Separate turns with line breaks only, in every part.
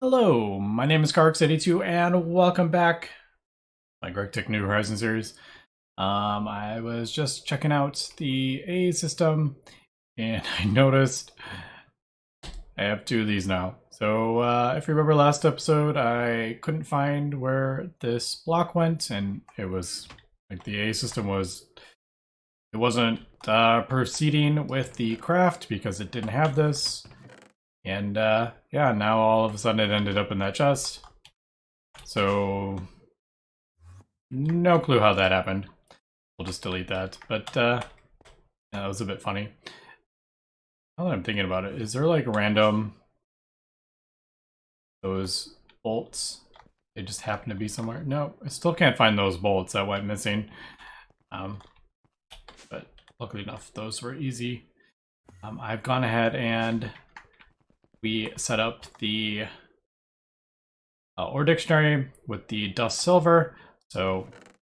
Hello, my name is Carx82 and welcome back to my Gregtech New Horizons series. I was just checking out the A system and I noticed I have two of these now. So if you remember last episode, I couldn't find where this block went, and it was like the A system wasn't proceeding with the craft because it didn't have this. And yeah, now all of a sudden it ended up in that chest. So no clue how that happened. We'll just delete that. But yeah, that was a bit funny. Now that I'm thinking about it, is there like random those bolts? They just happen to be somewhere. No, I still can't find those bolts that went missing. But luckily enough, those were easy. I've gone ahead and we set up the ore dictionary with the dust silver. So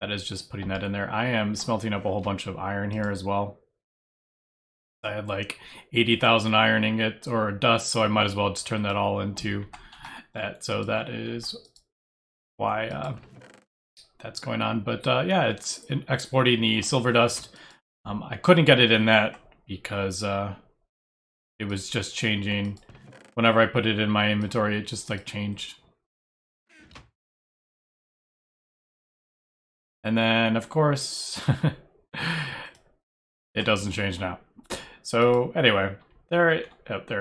that is just putting that in there. I am smelting up a whole bunch of iron here as well. I had like 80,000 iron ingots or dust, so I might as well just turn that all into that. So that is why that's going on. But yeah, it's exporting the silver dust. I couldn't get it in that because it was just changing. Whenever I put it in my inventory, it just like changed. And then, of course, it doesn't change now. So anyway, there it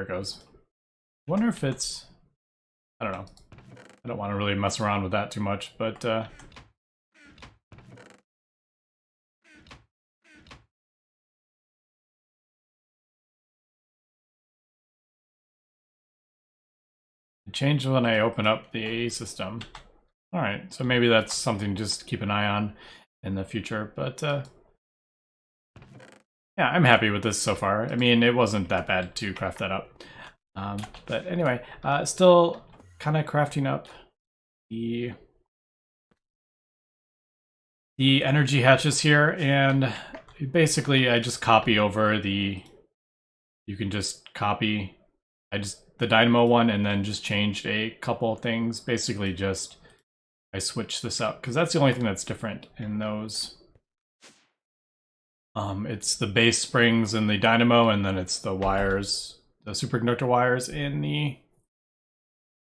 goes. I wonder if it's, I don't know. I don't want to really mess around with that too much, but I changed when I open up the AE system. All right, so maybe that's something just to keep an eye on in the future, but yeah, I'm happy with this so far. I mean, it wasn't that bad to craft that up. But anyway, still kind of crafting up the energy hatches here, and basically I just copy over the, you can just copy, the dynamo one and then just changed a couple things. Basically just, I switched this up because that's the only thing that's different in those. It's the base springs in the dynamo, and then it's the wires, the superconductor wires in the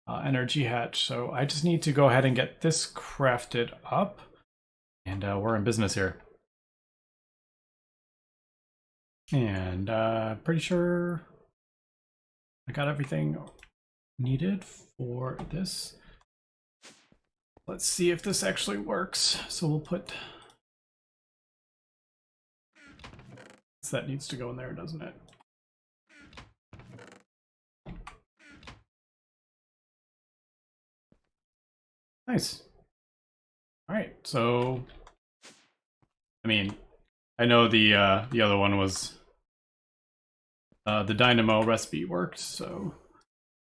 energy hatch. So I just need to go ahead and get this crafted up, and we're in business here. And pretty sure I got everything needed for this. Let's see if this actually works. So we'll put, that needs to go in there, doesn't it? Nice. All right, so I mean, I know the other one was the dynamo recipe worked, so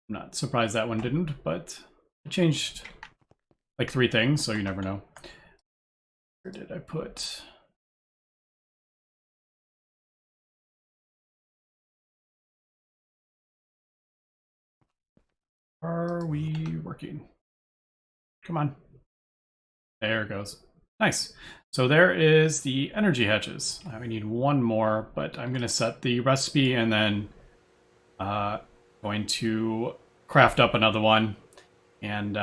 I'm not surprised that one didn't, but I changed like 3 things, so you never know. Where did I put? Are we working? Come on. There it goes. Nice. So there is the energy hatches. We need one more, but I'm going to set the recipe and then going to craft up another one and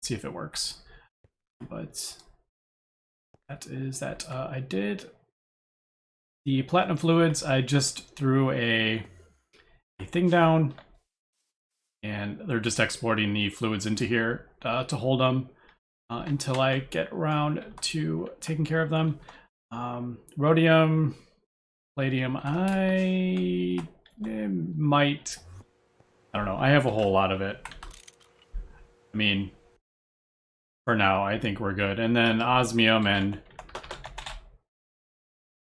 see if it works. But that is that. I did the platinum fluids. I just threw a thing down, and they're just exporting the fluids into here to hold them until I get around to taking care of them. Rhodium, palladium, I might, I don't know, I have a whole lot of it. I mean, for now, I think we're good. And then osmium and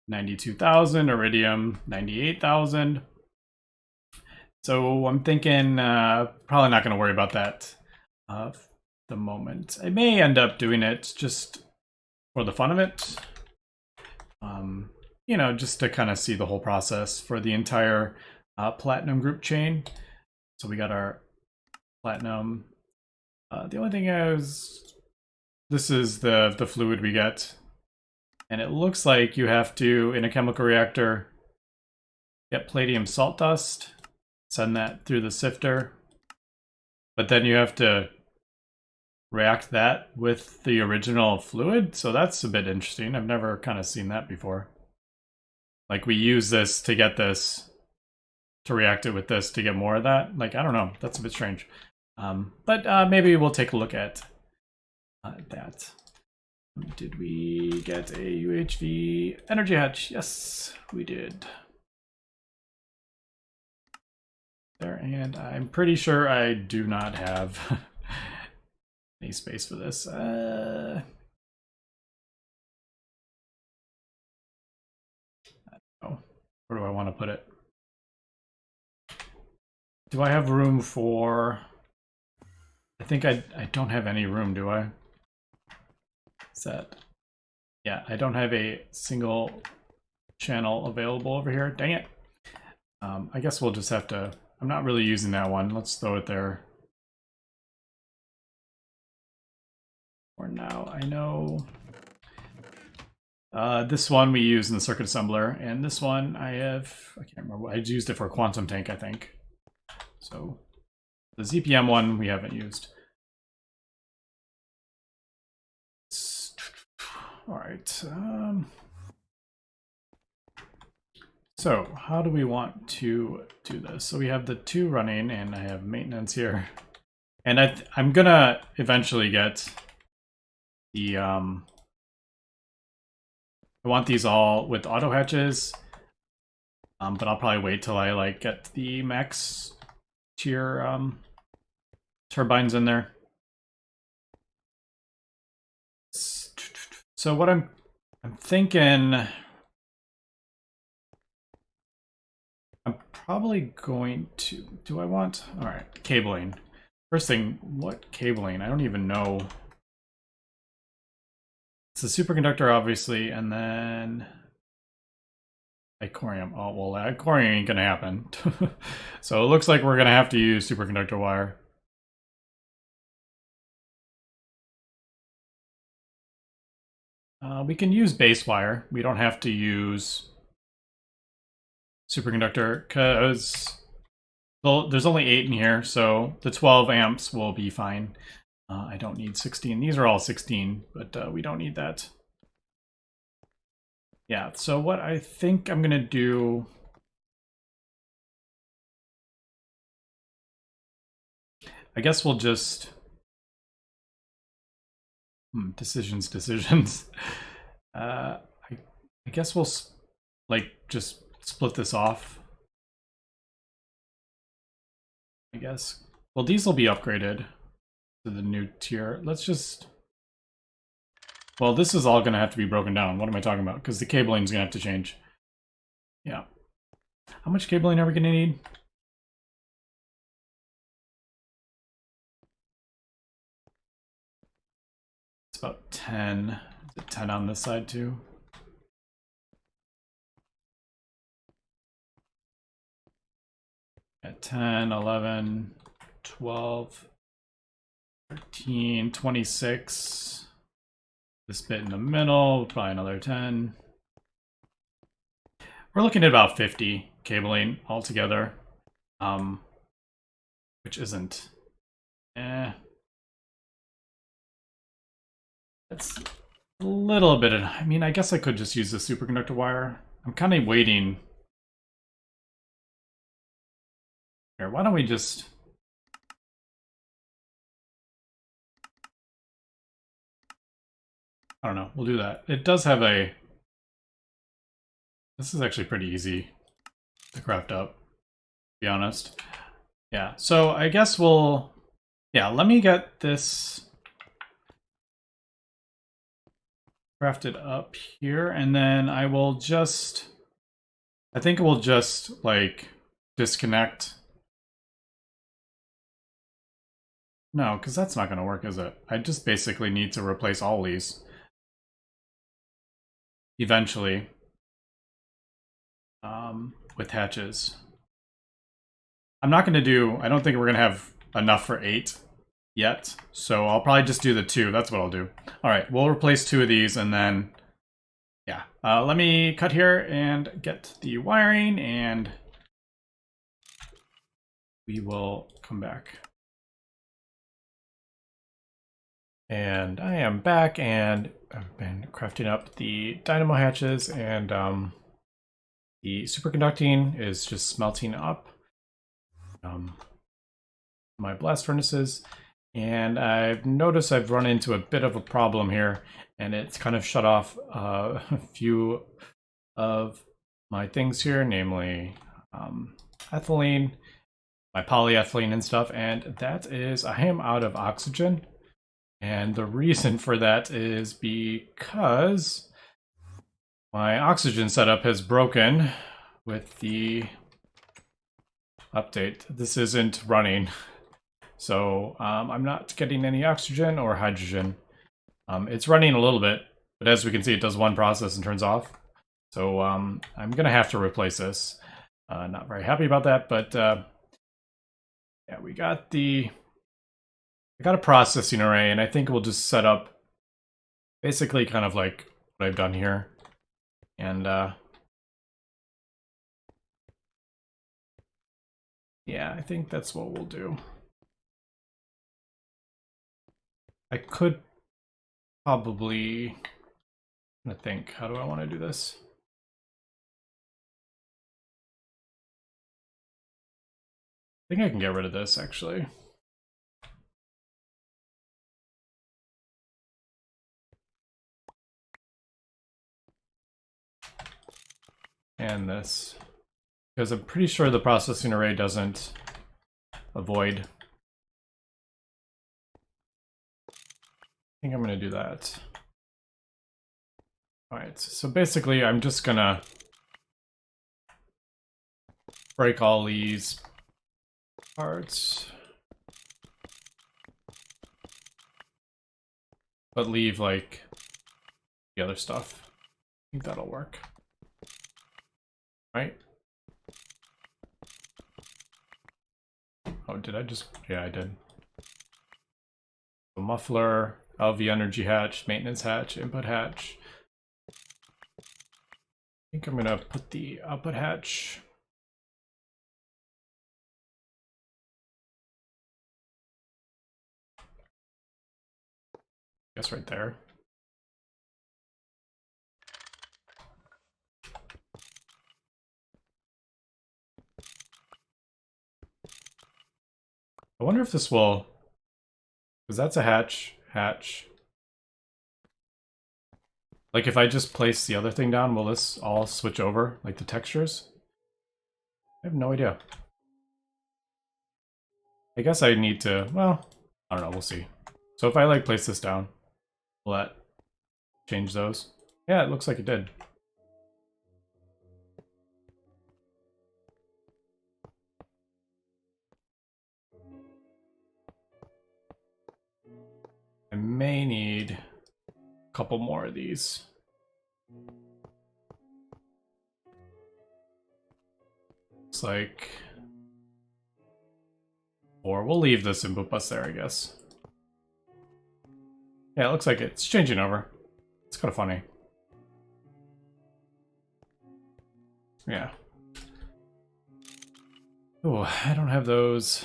92,000, iridium 98,000. So I'm thinking probably not going to worry about that the moment. I may end up doing it just for the fun of it. You know, just to kind of see the whole process for the entire platinum group chain. So we got our platinum. The only thing is, this is the fluid we get. And it looks like you have to, in a chemical reactor, get palladium salt dust, send that through the sifter, but then you have to react that with the original fluid, so that's a bit interesting. I've never kind of seen that before. Like, we use this to get this, to react it with this to get more of that. Like, I don't know, that's a bit strange. But maybe we'll take a look at that. Did we get a UHV energy hatch? Yes, we did. There, and I'm pretty sure I do not have any space for this. I don't know. Where do I want to put it? Do I have room for... I think I don't have any room, do I? Is that... Yeah, I don't have a single channel available over here. Dang it. I guess we'll just have to... I'm not really using that one. Let's throw it there. For now, I know... this one we use in the circuit assembler, and this one I can't remember. I used it for a quantum tank, I think. So the ZPM one we haven't used. All right. So how do we want to do this? So we have the two running, and I have maintenance here. And I'm gonna eventually get the I want these all with auto hatches, but I'll probably wait till I like get the max tier turbines in there. So what I'm thinking, I'm probably going to, do I want, all right, cabling. First thing, what cabling? I don't even know. It's a superconductor, obviously, and then icorium. Oh, well, icorium ain't gonna happen. So it looks like we're gonna have to use superconductor wire. We can use base wire. We don't have to use superconductor because, well, there's only 8 in here, so the 12 amps will be fine. I don't need 16. These are all 16, but we don't need that. Yeah, so what I think I'm gonna do... I guess we'll just... decisions. I guess we'll, like, just split this off. I guess. Well, these will be upgraded to the new tier. Let's just... Well, this is all going to have to be broken down. What am I talking about? Because the cabling is going to have to change. Yeah. How much cabling are we going to need? It's about 10. Is it 10 on this side too? At 10, 11, 12, 13, 26. This bit in the middle, probably another 10. We're looking at about 50 cabling altogether, which isn't, That's a little bit, I mean, I guess I could just use the superconductor wire. I'm kind of waiting. Here, why don't we just... I don't know, we'll do that. It does have a... This is actually pretty easy to craft up, to be honest. Yeah, so I guess we'll... Yeah, let me get this crafted up here, and then I will just... I think we'll just, like, disconnect. No, because that's not going to work, is it? I just basically need to replace all these. Eventually. With hatches. I'm not going to do... I don't think we're going to have enough for 8 yet. So I'll probably just do the 2. That's what I'll do. All right, we'll replace 2 of these and then, yeah. Let me cut here and get the wiring and we will come back. And I am back and I've been crafting up the dynamo hatches and the superconducting is just smelting up my blast furnaces. And I've noticed I've run into a bit of a problem here and it's kind of shut off a few of my things here, namely ethylene, my polyethylene and stuff. And that is, I am out of oxygen. And the reason for that is because my oxygen setup has broken with the update. This isn't running, so I'm not getting any oxygen or hydrogen. It's running a little bit, but as we can see, it does one process and turns off. So I'm gonna have to replace this. Not very happy about that, but yeah, we got the... I got a processing array, and I think we'll just set up basically kind of like what I've done here. And yeah, I think that's what we'll do. I could probably, I think, how do I want to do this? I think I can get rid of this actually. And this, because I'm pretty sure the processing array doesn't avoid. I think I'm going to do that. All right, so basically I'm just going to break all these parts, but leave like the other stuff. I think that'll work. Right? Oh, did I just... Yeah, I did. So muffler, LV energy hatch, maintenance hatch, input hatch. I think I'm gonna put the output hatch. I guess right there. I wonder if this will, because that's a hatch. Like if I just place the other thing down, will this all switch over, like the textures? I have no idea. I guess I need to, well, I don't know, we'll see. So if I like place this down, will that change those? Yeah, it looks like it did. I may need a couple more of these. Looks like... Or we'll leave this input bus there, I guess. Yeah, it looks like it's changing over. It's kind of funny. Yeah. Oh, I don't have those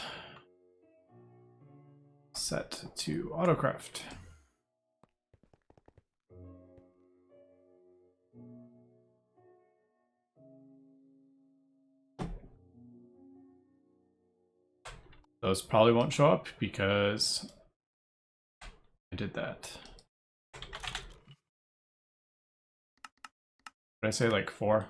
set to autocraft. Those probably won't show up because I did that. Did I say like 4?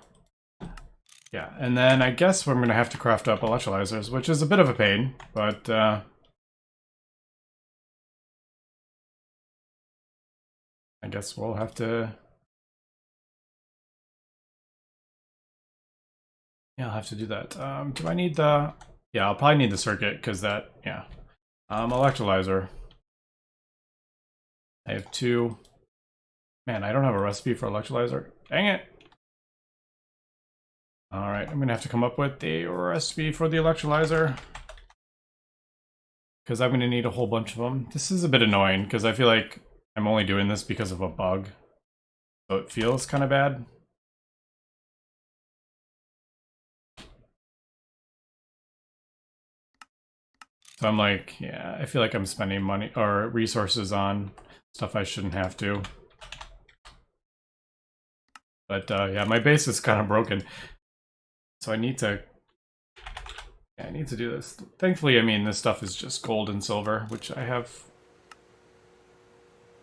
Yeah, and then I guess we're gonna have to craft up electrolyzers, which is a bit of a pain, but I guess we'll have to... Yeah, I'll have to do that. Do I need the... Yeah, I'll probably need the circuit, because that... Yeah. Electrolyzer. I have 2. Man, I don't have a recipe for electrolyzer. Dang it! Alright, I'm gonna have to come up with a recipe for the electrolyzer. because I'm going to need a whole bunch of them. This is a bit annoying because I feel like I'm only doing this because of a bug. So it feels kind of bad. So I'm like, yeah, I feel like I'm spending money or resources on stuff I shouldn't have to. But yeah, my base is kind of broken. So I need to do this. Thankfully, I mean, this stuff is just gold and silver, which I have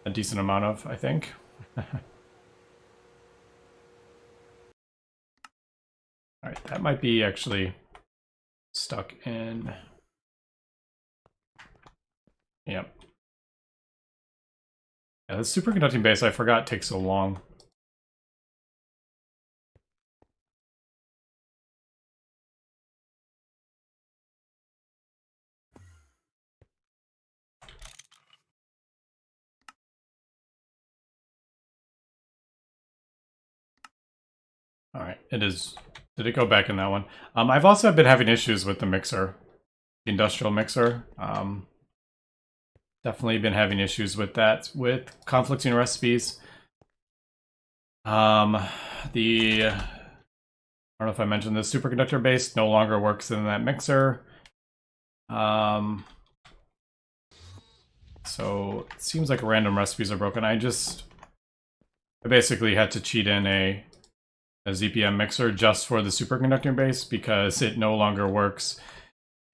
a decent amount of, I think. Alright, that might be actually stuck in... Yep. Yeah, the superconducting base, I forgot, takes so long. Alright, it is... Did it go back in that one? I've also been having issues with the mixer. The industrial mixer. Definitely been having issues with that, with conflicting recipes. I don't know if I mentioned this, superconductor base no longer works in that mixer. So it seems like random recipes are broken. I basically had to cheat in a ZPM mixer just for the superconducting base because it no longer works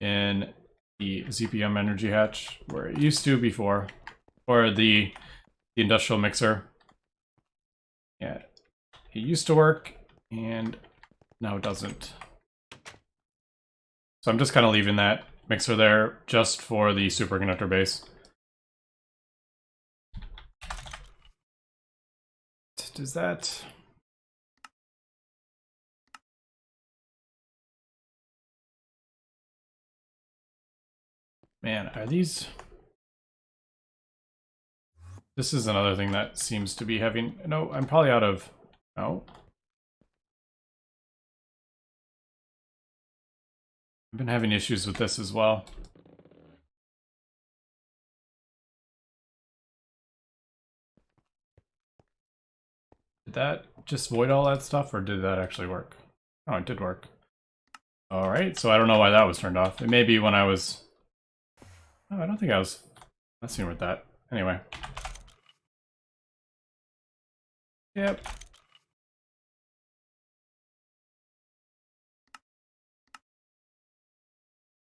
in the ZPM energy hatch where it used to before, or the industrial mixer. Yeah, it used to work and now it doesn't. So I'm just kind of leaving that mixer there just for the superconductor base. Does that... Man, are these... This is another thing that seems to be having... No, I'm probably out of... No. I've been having issues with this as well. Did that just void all that stuff, or did that actually work? Oh, it did work. Alright, so I don't know why that was turned off. It may be when I was... Oh, I don't think I was messing with that. Anyway. Yep.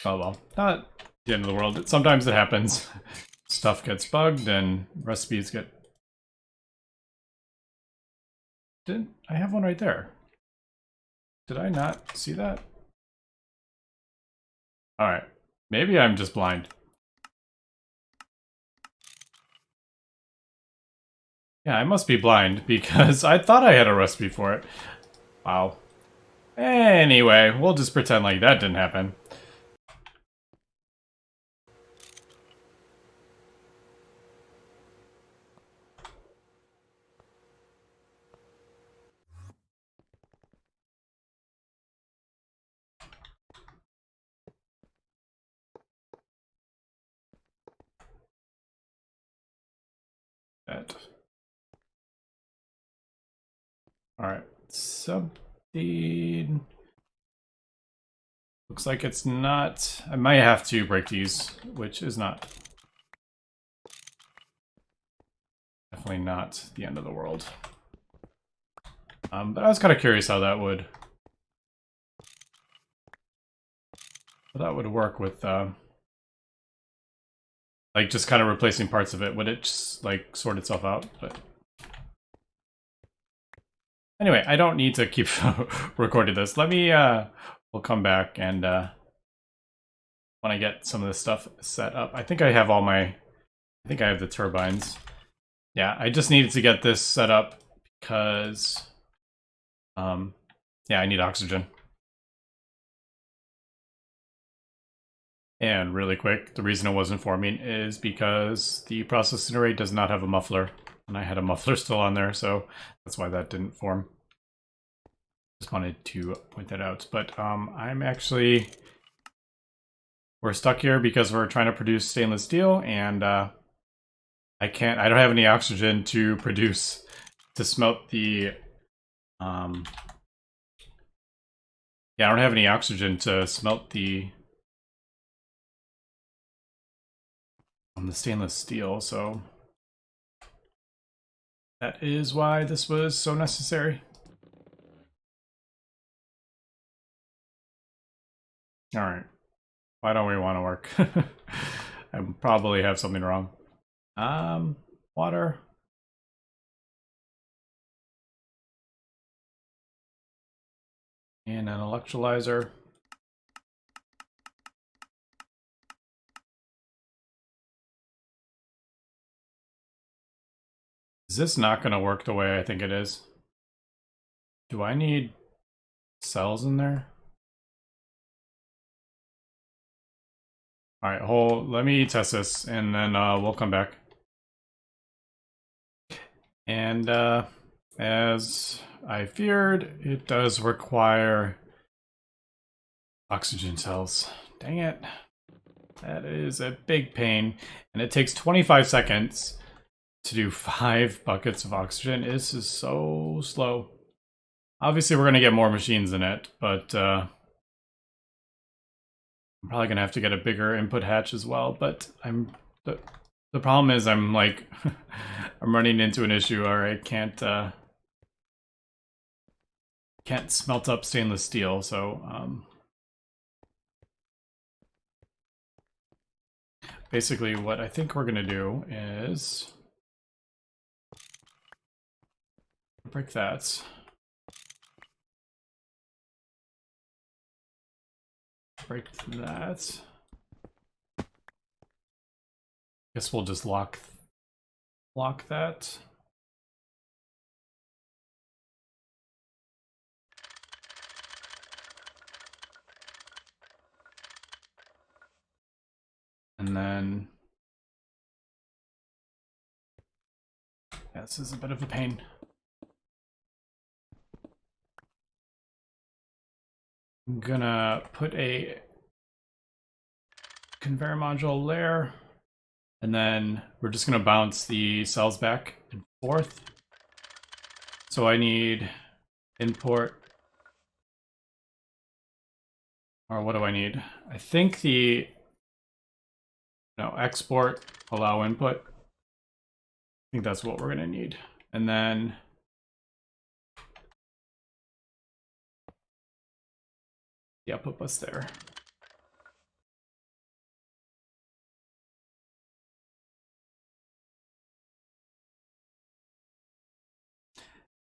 Oh well, not the end of the world. Sometimes it happens. Stuff gets bugged and recipes get... I have one right there. Did I not see that? Alright. Maybe I'm just blind. Yeah, I must be blind because I thought I had a recipe for it. Wow. Anyway, we'll just pretend like that didn't happen. Alright, subfeed. Looks like it's not... I might have to break these, which is not... Definitely not the end of the world. But I was kind of curious how that would... work with, like, just kind of replacing parts of it. Would it just, like, sort itself out? But... Anyway, I don't need to keep recording this. Let me, we'll come back and, when I get some of this stuff set up. I think I have all my... I think I have the turbines. Yeah, I just needed to get this set up because, yeah, I need oxygen. And really quick, the reason it wasn't forming is because the processing array does not have a muffler. And I had a muffler still on there, so that's why that didn't form. Just wanted to point that out. But I'm actually we're stuck here because we're trying to produce stainless steel, and I don't have any oxygen to smelt the, yeah, I don't have any oxygen to smelt the stainless steel, so that is why this was so necessary. Alright. Why don't we want to work? I probably have something wrong. Water. And an electrolyzer. Is this not going to work the way I think it is? Do I need cells in there? Alright, let me test this, and then we'll come back. And as I feared, it does require oxygen cells. Dang it. That is a big pain. And it takes 25 seconds to do 5 buckets of oxygen. This is so slow. Obviously, we're going to get more machines in it, but I'm probably going to have to get a bigger input hatch as well. But the problem is I'm like, I'm running into an issue where I can't smelt up stainless steel, so basically what I think we're gonna do is break that. Break that. Guess we'll just lock that. And then, yeah, this is a bit of a pain. I'm gonna put a conveyor module there, and then we're just gonna bounce the cells back and forth. So I need import, or what do I need? I think export, allow input. I think that's what we're gonna need. And then the output bus there.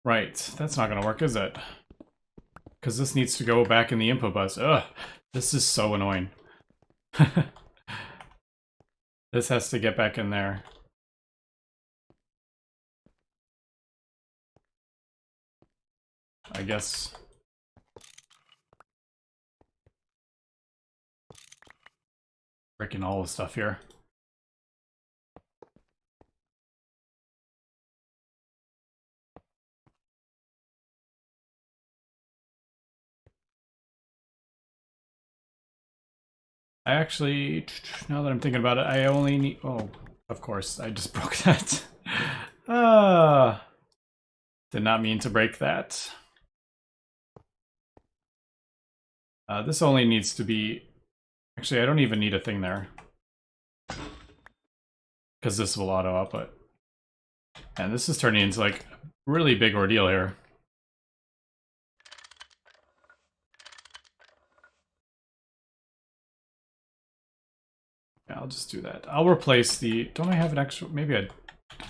Right, that's not gonna work, is it? Because this needs to go back in the input bus. Ugh, this is so annoying. This has to get back in there. I guess. Breaking all the stuff here. I actually, now that I'm thinking about it, I only need, oh, of course, I just broke that. Did not mean to break that. This only needs to be, actually, I don't even need a thing there. Because this will auto output. And this is turning into like a really big ordeal here. Yeah, I'll just do that. I'll replace the, don't I have an extra, maybe I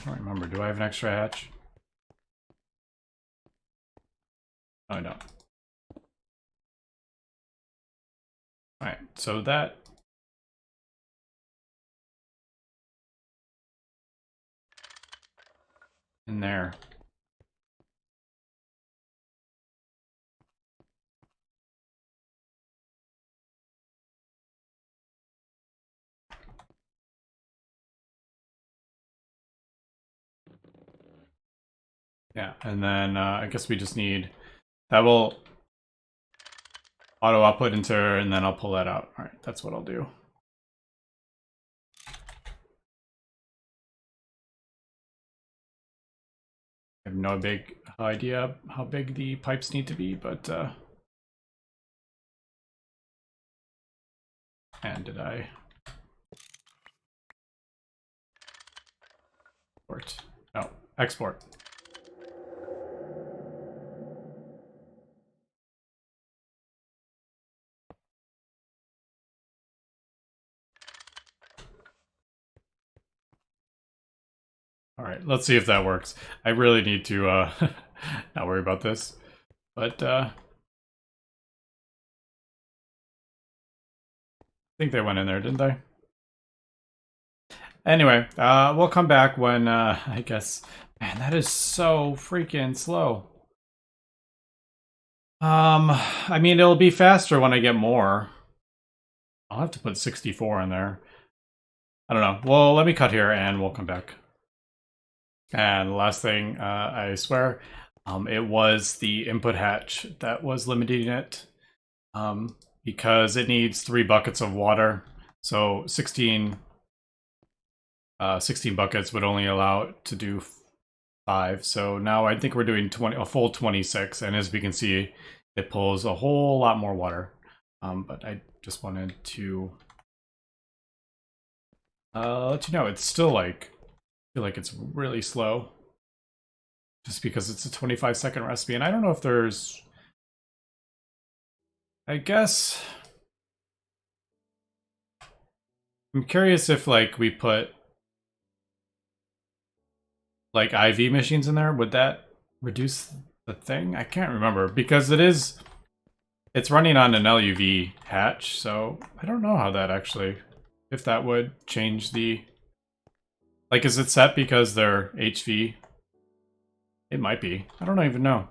don't remember. Do I have an extra hatch? Oh, I don't. Alright, so that in there. Yeah, and then I guess we just need, that will auto output into, and then I'll pull that out. All right, that's what I'll do. I have no big idea how big the pipes need to be, but and did I export? No, export. All right, let's see if that works. I really need to not worry about this, but I think they went in there, didn't they? Anyway, we'll come back when I guess. Man, that is so freaking slow. I mean, it'll be faster when I get more. I'll have to put 64 in there. I don't know. Well, let me cut here and we'll come back. And the last thing, I swear, it was the input hatch that was limiting it. Because it needs 3 buckets of water. So 16 buckets would only allow it to do 5. So now I think we're doing a full 26. And as we can see, it pulls a whole lot more water. But I just wanted to let you know it's still like, I feel like it's really slow. Just because it's a 25-second recipe. And I don't know if there's, I guess, I'm curious if like we put like IV machines in there, would that reduce the thing? I can't remember because it's running on an LUV hatch, so I don't know how that actually, if that would change the, like, is it set because they're HV? It might be. I don't even know.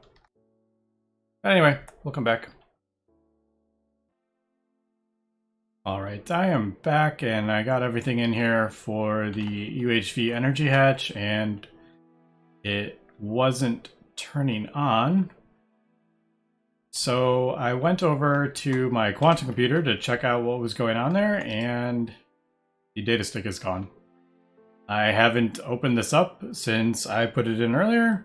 Anyway, we'll come back. All right, I am back and I got everything in here for the UHV energy hatch and it wasn't turning on. So I went over to my quantum computer to check out what was going on there and the data stick is gone. I haven't opened this up since I put it in earlier.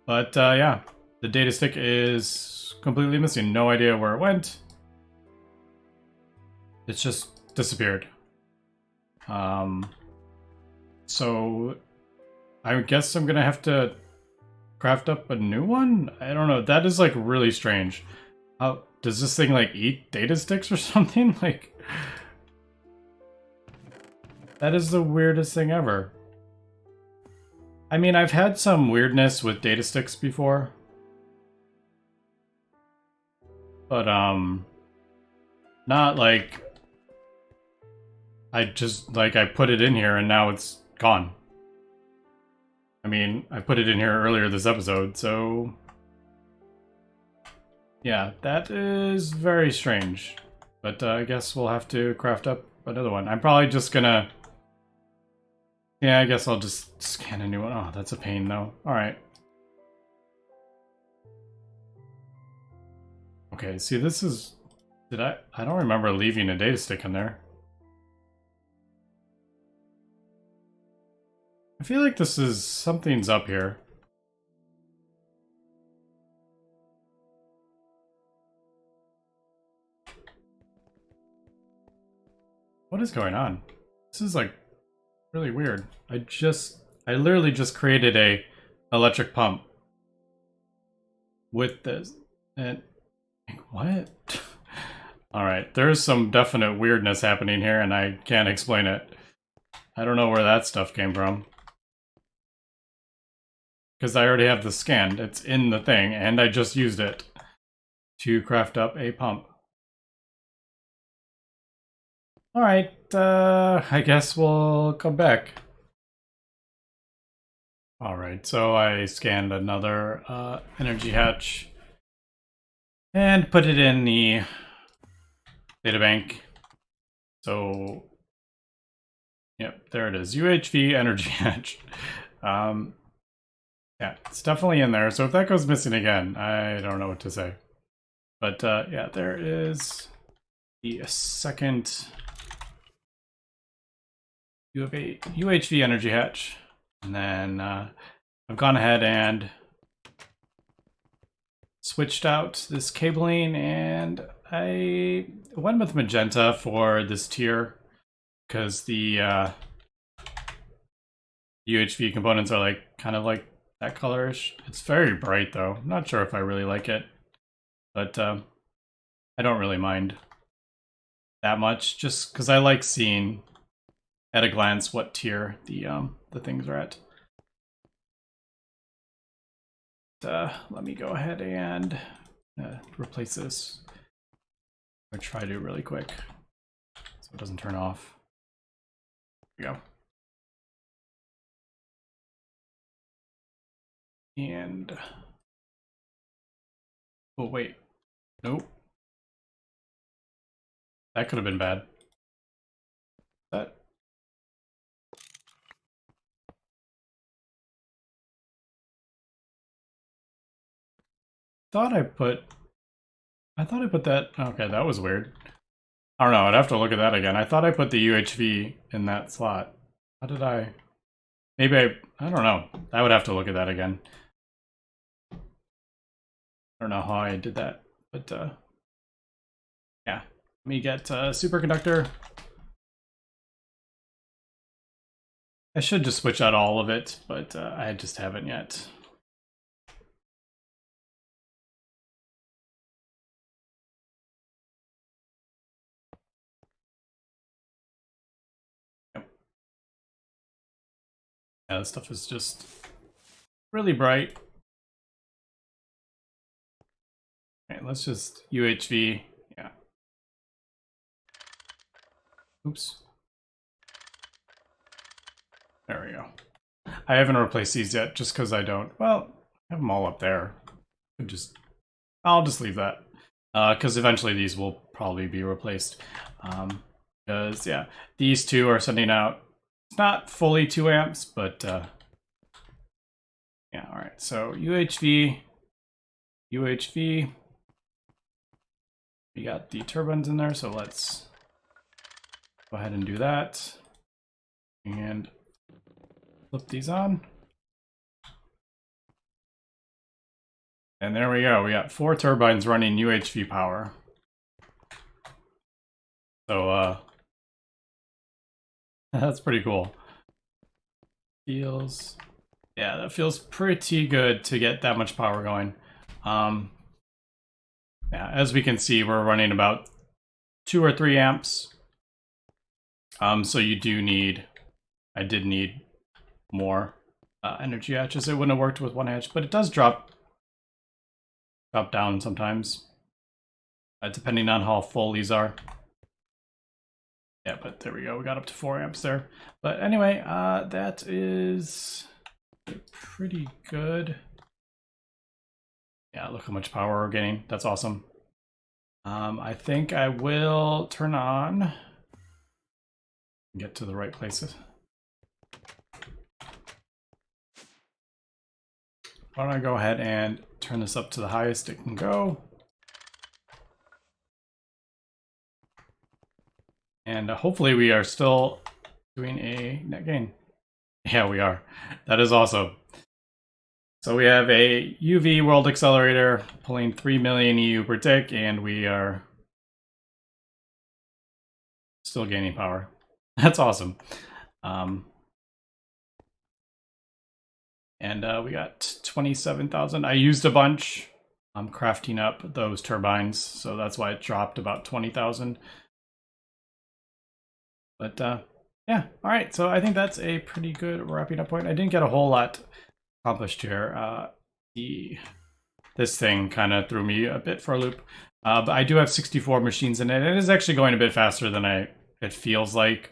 But yeah, the data stick is completely missing. No idea where it went. It's just disappeared. So I guess I'm gonna have to craft up a new one? I don't know. That is like really strange. How does this thing like eat data sticks or something? Like that is the weirdest thing ever. I mean, I've had some weirdness with data sticks before. But not like I just like I put it in here and now it's gone. I mean, I put it in here earlier this episode, so yeah, that is very strange. But I guess we'll have to craft up another one. I'm probably just gonna, yeah, I guess I'll just scan a new one. Oh, that's a pain though. Alright. Okay, see this is, I don't remember leaving a data stick in there. I feel like this is, something's up here. What is going on? This is like really weird. I literally just created a electric pump with this. And what? Alright, there's some definite weirdness happening here and I can't explain it. I don't know where that stuff came from. Because I already have this scanned. It's in the thing, and I just used it to craft up a pump. Alright, I guess we'll come back. Alright, so I scanned another energy hatch and put it in the data bank. So, yep, there it is. UHV energy hatch. Yeah, it's definitely in there. So if that goes missing again, I don't know what to say. But yeah, there is the second UHV energy hatch. And then I've gone ahead and switched out this cabling, and I went with magenta for this tier because the UHV components are like kind of like that colorish. It's very bright though. I'm not sure if I really like it, but I don't really mind that much, just because I like seeing at a glance what tier the things are at. Let me go ahead and replace this. I'm gonna try to really quick so it doesn't turn off. There we go. And oh wait, nope. That could have been bad. That I thought I put that. Okay, that was weird. I don't know. I'd have to look at that again. I thought I put the UHV in that slot. How did I? Maybe I don't know. I would have to look at that again. I don't know how I did that, but yeah. Let me get superconductor. I should just switch out all of it, but I just haven't yet. Yep. Yeah, this stuff is just really bright. Okay, let's just UHV. Yeah. Oops. There we go. I haven't replaced these yet just because I don't. Well, I have them all up there. I'll just leave that. Because eventually these will probably be replaced. Because, yeah, these two are sending out, it's not fully 2 amps, but yeah, all right. So UHV, UHV. We got the turbines in there, so let's go ahead and do that. And flip these on. And there we go. We got 4 turbines running UHV power. So that's pretty cool. Yeah, that feels pretty good to get that much power going. Yeah, as we can see, we're running about 2 or 3 amps. So you do need, I did need more energy hatches. It wouldn't have worked with 1 hatch, but it does drop down sometimes, depending on how full these are. Yeah, but there we go. We got up to 4 amps there. But anyway, that is pretty good. Yeah, look how much power we're getting. That's awesome. I think I will turn on, get to the right places. Why don't I go ahead and turn this up to the highest it can go. And hopefully we are still doing a net gain. Yeah, we are. That is awesome. So we have a UV world accelerator pulling 3 million EU per tick, and we are still gaining power. That's awesome. And we got 27,000. I used a bunch. I'm crafting up those turbines, so that's why it dropped about 20,000. But yeah, all right. So I think that's a pretty good wrapping up point. I didn't get a whole lot accomplished here. This thing kind of threw me a bit for a loop. But I do have 64 machines in it. It is actually going a bit faster than it feels like,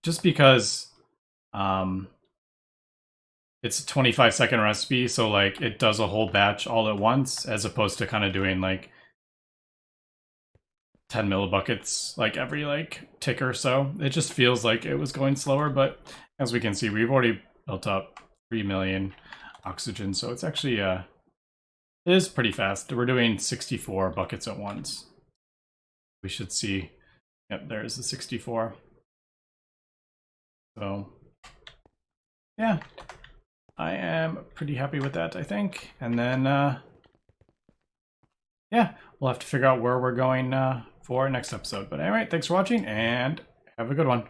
just because it's a 25-second recipe, so like it does a whole batch all at once, as opposed to kind of doing like 10 millibuckets like every like tick or so. It just feels like it was going slower, but as we can see, we've already built up 3 million oxygen, so it's actually it is pretty fast. We're doing 64 buckets at once. We should see, yep, there's the 64. So yeah, I am pretty happy with that, I think. And then, yeah, we'll have to figure out where we're going for next episode. But anyway, thanks for watching, and have a good one.